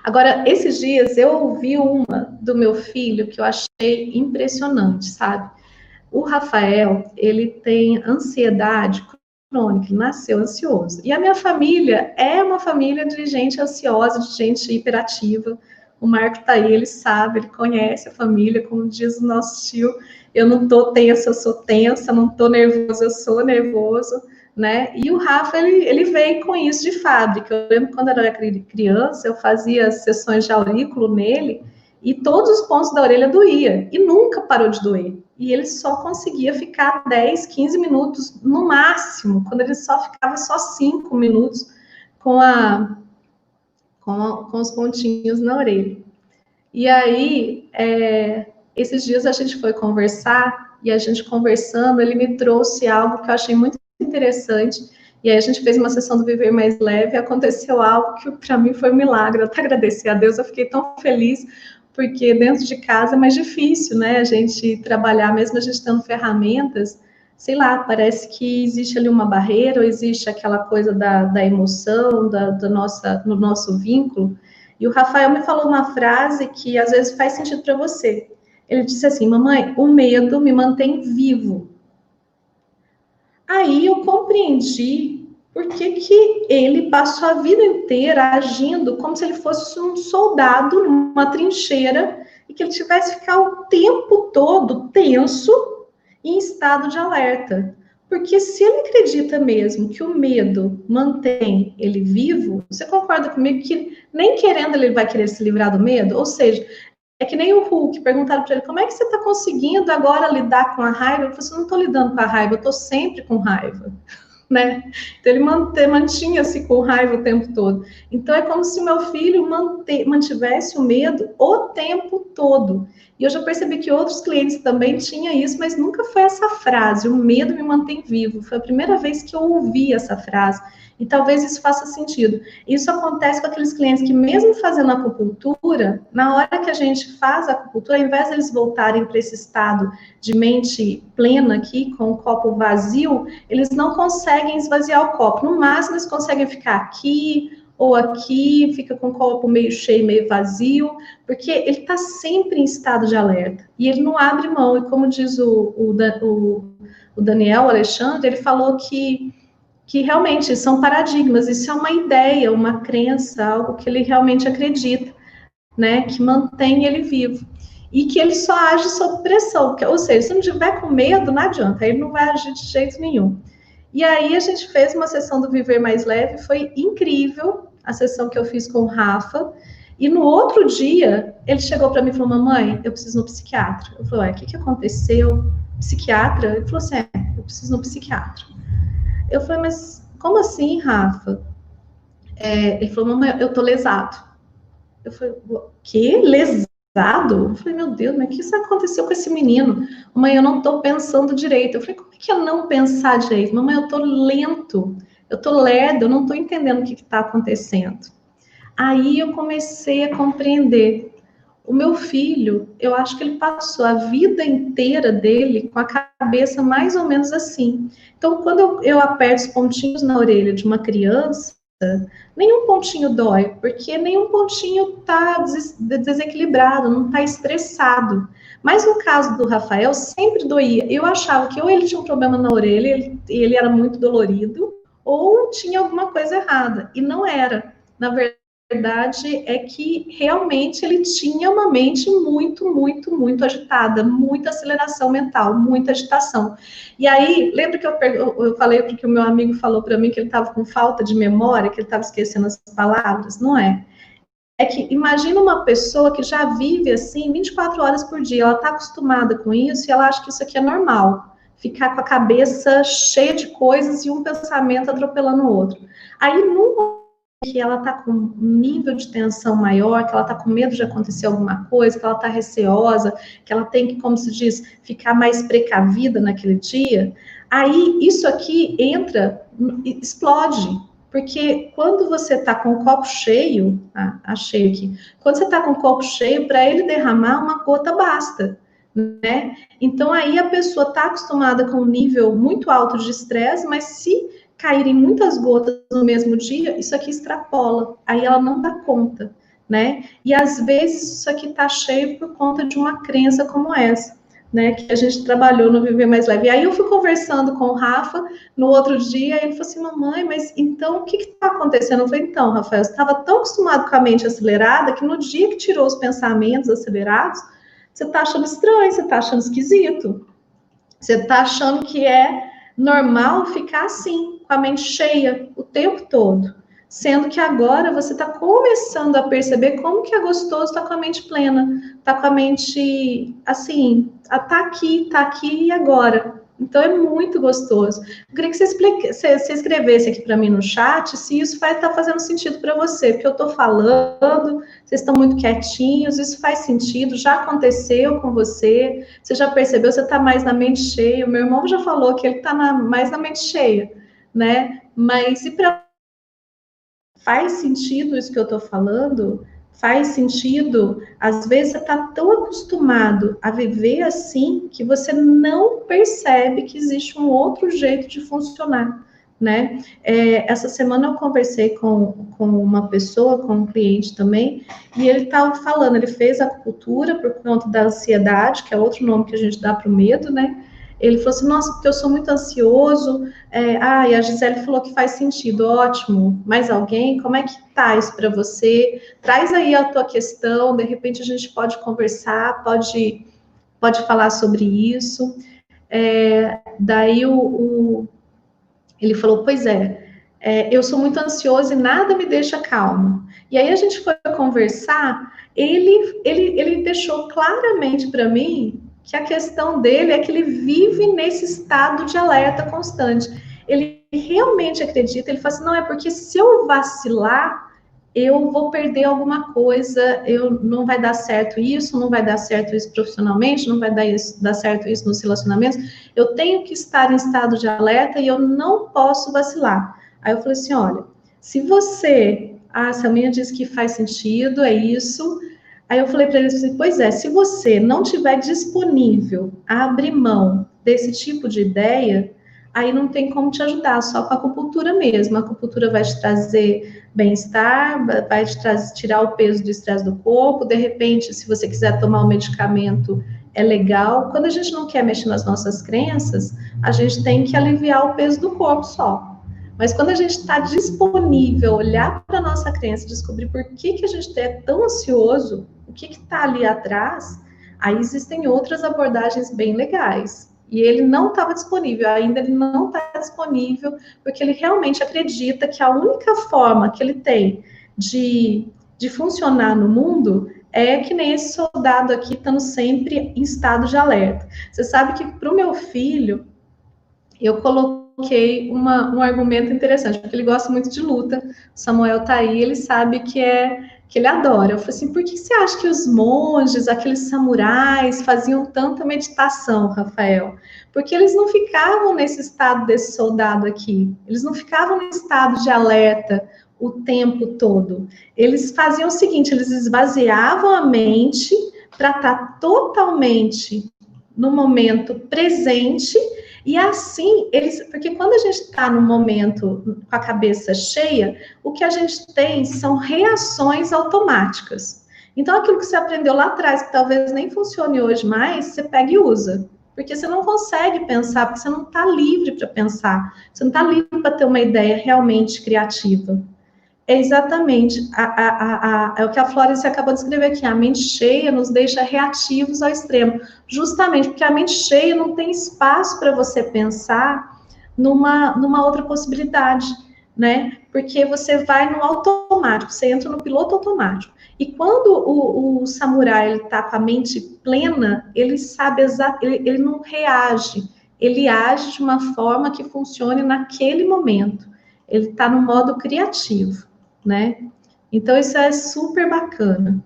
Agora, esses dias eu ouvi uma do meu filho que eu achei impressionante, sabe? O Rafael, ele tem ansiedade crônica, ele nasceu ansioso. E a minha família é uma família de gente ansiosa, de gente hiperativa. O Marco tá aí, ele sabe, ele conhece a família, como diz o nosso tio, eu não tô tensa, eu sou tensa, não tô nervoso, eu sou nervoso, né? E o Rafa, ele veio com isso de fábrica. Eu lembro quando eu era criança, eu fazia sessões de aurículo nele, e todos os pontos da orelha doía, e nunca parou de doer. E ele só conseguia ficar 10, 15 minutos no máximo, quando ele só ficava só 5 minutos com, com os pontinhos na orelha. E aí, esses dias a gente foi conversar, e a gente conversando, ele me trouxe algo que eu achei muito interessante, e aí a gente fez uma sessão do Viver Mais Leve, e aconteceu algo que para mim foi um milagre. Eu até agradeci a Deus, eu fiquei tão feliz, porque dentro de casa é mais difícil, né? A gente trabalhar, mesmo a gente tendo ferramentas, sei lá, parece que existe ali uma barreira, ou existe aquela coisa da emoção, do nosso vínculo. E o Rafael me falou uma frase que às vezes faz sentido para você. Ele disse assim: mamãe, o medo me mantém vivo. Aí eu compreendi por que ele passou a vida inteira agindo como se ele fosse um soldado numa trincheira e que ele tivesse que ficar o tempo todo tenso e em estado de alerta. Porque se ele acredita mesmo que o medo mantém ele vivo, você concorda comigo que nem querendo ele vai querer se livrar do medo? Ou seja, é que nem o Hulk, perguntaram para ele, como é que você está conseguindo agora lidar com a raiva? Ele falou assim, não estou lidando com a raiva, eu estou sempre com raiva, né? Então ele mantinha-se com raiva o tempo todo. Então é como se o meu filho mantivesse o medo o tempo todo. E eu já percebi que outros clientes também tinham isso, mas nunca foi essa frase, o medo me mantém vivo. Foi a primeira vez que eu ouvi essa frase. E talvez isso faça sentido. Isso acontece com aqueles clientes que, mesmo fazendo acupuntura, na hora que a gente faz a acupuntura, ao invés de eles voltarem para esse estado de mente plena aqui, com o copo vazio, eles não conseguem esvaziar o copo. No máximo, eles conseguem ficar aqui ou aqui, fica com o copo meio cheio, meio vazio, porque ele está sempre em estado de alerta. E ele não abre mão. E como diz o Daniel, o Alexandre, ele falou que realmente são paradigmas, isso é uma ideia, uma crença, algo que ele realmente acredita, né, que mantém ele vivo. E que ele só age sob pressão, ou seja, se não tiver com medo, não adianta, ele não vai agir de jeito nenhum. E aí a gente fez uma sessão do Viver Mais Leve, foi incrível a sessão que eu fiz com o Rafa, e no outro dia, ele chegou para mim e falou, mamãe, eu preciso ir no psiquiatra. Eu falei, o que aconteceu? Psiquiatra? Ele falou assim, eu preciso ir no psiquiatra. Eu falei, mas como assim, Rafa? Ele falou, mamãe, eu tô lesado. Eu falei, o quê? Lesado? Eu falei, meu Deus, mas o que isso aconteceu com esse menino? Mamãe, eu não tô pensando direito. Eu falei, como é que é não pensar direito? Mamãe, eu tô lento, eu tô lerdo, eu não tô entendendo o que tá acontecendo. Aí eu comecei a compreender. O meu filho, eu acho que ele passou a vida inteira dele com a cabeça mais ou menos assim. Então, quando eu aperto os pontinhos na orelha de uma criança, nenhum pontinho dói, porque nenhum pontinho está desequilibrado, não está estressado. Mas no caso do Rafael, sempre doía. Eu achava que ou ele tinha um problema na orelha, ele era muito dolorido, ou tinha alguma coisa errada. E não era. Na verdade é que realmente ele tinha uma mente muito agitada, muita aceleração mental, muita agitação. E aí, lembra que eu falei porque o meu amigo falou para mim que ele estava com falta de memória, que ele estava esquecendo as palavras? Não é. É que imagina uma pessoa que já vive assim 24 horas por dia, ela está acostumada com isso e ela acha que isso aqui é normal. Ficar com a cabeça cheia de coisas e um pensamento atropelando o outro. Aí, num que ela está com um nível de tensão maior, que ela está com medo de acontecer alguma coisa, que ela está receosa, que ela tem que, como se diz, ficar mais precavida naquele dia, aí isso aqui entra, explode. Porque quando você está com o copo cheio, achei aqui, quando você está com o copo cheio, para ele derramar, uma gota basta, né? Então aí a pessoa está acostumada com um nível muito alto de estresse, mas se caírem muitas gotas no mesmo dia, isso aqui extrapola, aí ela não dá conta, né? E às vezes isso aqui está cheio por conta de uma crença como essa, né? Que a gente trabalhou no Viver Mais Leve. E aí eu fui conversando com o Rafa no outro dia, e ele falou assim: mamãe, mas então o que está acontecendo? Eu falei: então, Rafael, você estava tão acostumado com a mente acelerada que no dia que tirou os pensamentos acelerados, você está achando estranho, você está achando esquisito. Você está achando que é normal ficar assim, com a mente cheia o tempo todo. Sendo que agora você está começando a perceber como que é gostoso estar com a mente plena, tá com a mente, assim, tá aqui e agora. Então é muito gostoso. Eu queria que você escrevesse aqui para mim no chat se isso vai estar fazendo sentido para você, porque eu estou falando, vocês estão muito quietinhos, isso faz sentido, já aconteceu com você, você já percebeu, você está mais na mente cheia. O meu irmão já falou que ele está mais na mente cheia, né? Mas e para faz sentido isso que eu estou falando? Faz sentido? Às vezes você está tão acostumado a viver assim que você não percebe que existe um outro jeito de funcionar, né? Essa semana eu conversei com uma pessoa, com um cliente também, e ele estava falando, ele fez acupuntura por conta da ansiedade, que é outro nome que a gente dá para o medo, né? Ele falou assim: nossa, porque eu sou muito ansioso. E a Gisele falou que faz sentido, ótimo. Mais alguém? Como é que tá isso para você? Traz aí a tua questão, de repente a gente pode conversar, pode falar sobre isso. Daí ele falou: pois eu sou muito ansioso e nada me deixa calmo. E aí a gente foi conversar, ele deixou claramente para mim que a questão dele é que ele vive nesse estado de alerta constante. Ele realmente acredita, ele fala assim: não, é porque se eu vacilar, eu vou perder alguma coisa, não vai dar certo isso, não vai dar certo isso profissionalmente, não vai dar certo isso nos relacionamentos, eu tenho que estar em estado de alerta e eu não posso vacilar. Aí eu falei assim: olha, se você, se a minha diz que faz sentido, é isso. Aí eu falei para ele assim: pois se você não tiver disponível a abrir mão desse tipo de ideia, aí não tem como te ajudar, só com a acupuntura mesmo. A acupuntura vai te trazer bem-estar, vai te tirar o peso do estresse do corpo. De repente, se você quiser tomar um medicamento, é legal. Quando a gente não quer mexer nas nossas crenças, a gente tem que aliviar o peso do corpo só. Mas quando a gente está disponível, olhar para a nossa crença, descobrir por que a gente é tão ansioso, o que está ali atrás, aí existem outras abordagens bem legais. E ele não estava disponível, ainda ele não está disponível, porque ele realmente acredita que a única forma que ele tem de funcionar no mundo é que nem esse soldado aqui, estando sempre em estado de alerta. Você sabe que para o meu filho, eu coloquei um argumento interessante, porque ele gosta muito de luta. O Samuel tá aí, ele sabe que ele adora. Eu falei assim: por que você acha que os monges, aqueles samurais, faziam tanta meditação, Rafael? Porque eles não ficavam nesse estado desse soldado aqui. Eles não ficavam no estado de alerta o tempo todo. Eles faziam o seguinte: eles esvaziavam a mente para estar totalmente no momento presente. E assim, porque quando a gente está no momento com a cabeça cheia, o que a gente tem são reações automáticas. Então, aquilo que você aprendeu lá atrás, que talvez nem funcione hoje mais, você pega e usa. Porque você não consegue pensar, porque você não está livre para pensar, você não está livre para ter uma ideia realmente criativa. É exatamente é o que a Florence acabou de escrever aqui. A mente cheia nos deixa reativos ao extremo, justamente porque a mente cheia não tem espaço para você pensar numa outra possibilidade, né? Porque você vai no automático, você entra no piloto automático. E quando o samurai está com a mente plena, ele sabe ele não reage, ele age de uma forma que funcione naquele momento. Ele está no modo criativo, né? Então, isso é super bacana.